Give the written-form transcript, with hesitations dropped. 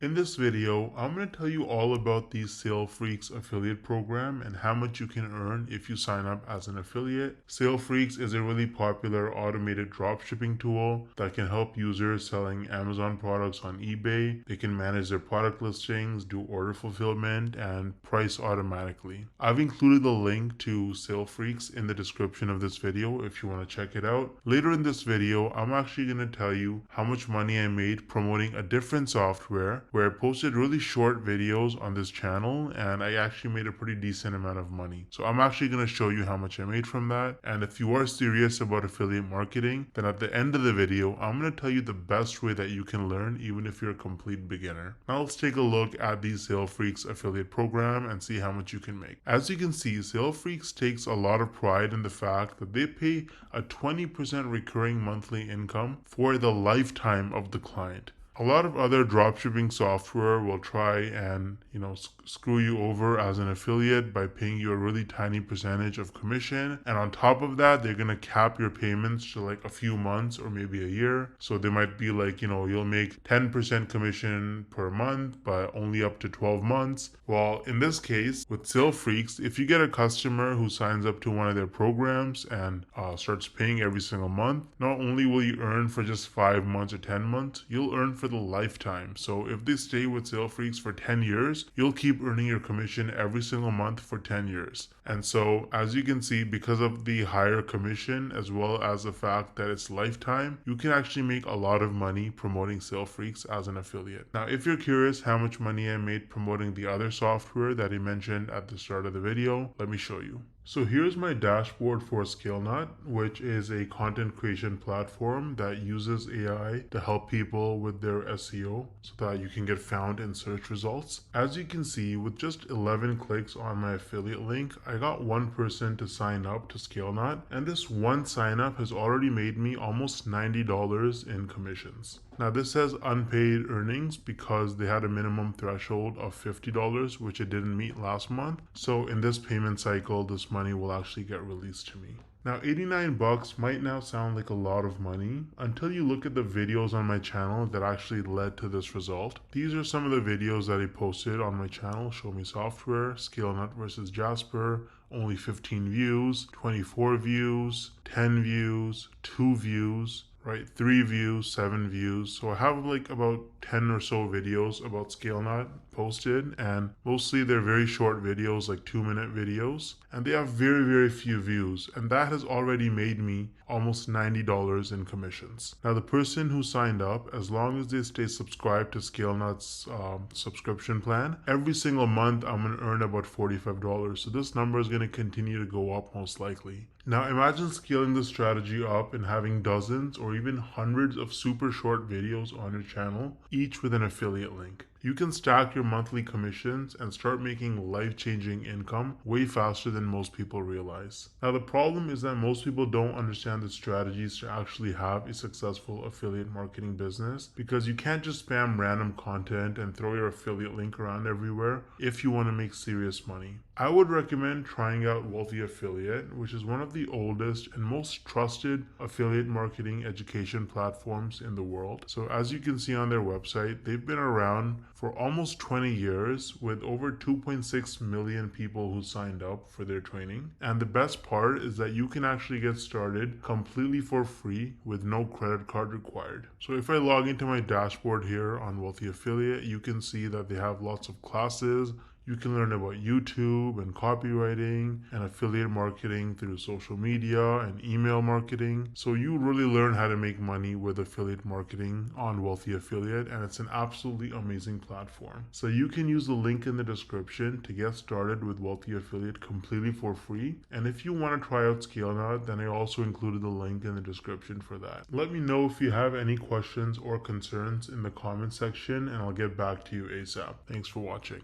In this video, I'm going to tell you all about the SaleFreaks affiliate program and how much you can earn if you sign up as an affiliate. SaleFreaks is a really popular automated dropshipping tool that can help users selling Amazon products on eBay. They can manage their product listings, do order fulfillment, and price automatically. I've included the link to SaleFreaks in the description of this video if you want to check it out. Later in this video, I'm actually going to tell you how much money I made promoting a different software where I posted really short videos on this channel and I actually made a pretty decent amount of money. So I'm actually going to show you how much I made from that. And if you are serious about affiliate marketing, then at the end of the video, I'm going to tell you the best way that you can learn even if you're a complete beginner. Now let's take a look at the SaleFreaks affiliate program and see how much you can make. As you can see, SaleFreaks takes a lot of pride in the fact that they pay a 20% recurring monthly income for the lifetime of the client. A lot of other dropshipping software will try and, screw you over as an affiliate by paying you a really tiny percentage of commission. And on top of that, they're going to cap your payments to like a few months or maybe a year. So they might be like, you'll make 10% commission per month, but only up to 12 months. Well, in this case, with SaleFreaks, if you get a customer who signs up to one of their programs and starts paying every single month, not only will you earn for just 5 months or 10 months, you'll earn for the lifetime. So if they stay with SaleFreaks for 10 years, you'll keep earning your commission every single month for 10 years. And so as you can see, because of the higher commission as well as the fact that it's lifetime, you can actually make a lot of money promoting SaleFreaks as an affiliate. Now, if you're curious how much money I made promoting the other software that I mentioned at the start of the video, let me show you. So here's my dashboard for ScaleNut, which is a content creation platform that uses AI to help people with their SEO so that you can get found in search results. As you can see, with just 11 clicks on my affiliate link, I got one person to sign up to ScaleNut, and this one sign up has already made me almost $90 in commissions. Now this says unpaid earnings because they had a minimum threshold of $50, which it didn't meet last month. So in this payment cycle, this money will actually get released to me. Now 89 bucks might now sound like a lot of money until you look at the videos on my channel that actually led to this result. These are some of the videos that I posted on my channel: Show Me Software, ScaleNut versus Jasper, only 15 views, 24 views, 10 views, 2 views, right? 3 views, 7 views. So I have like about 10 or so videos about ScaleNut posted, and mostly they're very short videos, like 2-minute videos, and they have very, very few views, and that has already made me almost $90 in commissions. Now the person who signed up, as long as they stay subscribed to ScaleNut's subscription plan, every single month I'm going to earn about $45. So this number is going to continue to go up most likely. Now imagine scaling this strategy up and having dozens or even hundreds of super short videos on your channel, each with an affiliate link. You can stack your monthly commissions and start making life-changing income way faster than most people realize. Now the problem is that most people don't understand the strategies to actually have a successful affiliate marketing business, because you can't just spam random content and throw your affiliate link around everywhere if you want to make serious money. I would recommend trying out Wealthy Affiliate, which is one of the oldest and most trusted affiliate marketing education platforms in the world. So as you can see on their website, they've been around for almost 20 years with over 2.6 million people who signed up for their training. And the best part is that you can actually get started completely for free with no credit card required. So if I log into my dashboard here on Wealthy Affiliate, you can see that they have lots of classes. You can learn about YouTube and copywriting and affiliate marketing through social media and email marketing. So you really learn how to make money with affiliate marketing on Wealthy Affiliate, and it's an absolutely amazing platform. So you can use the link in the description to get started with Wealthy Affiliate completely for free. And if you want to try out ScaleNut, then I also included the link in the description for that. Let me know if you have any questions or concerns in the comment section, and I'll get back to you ASAP. Thanks for watching.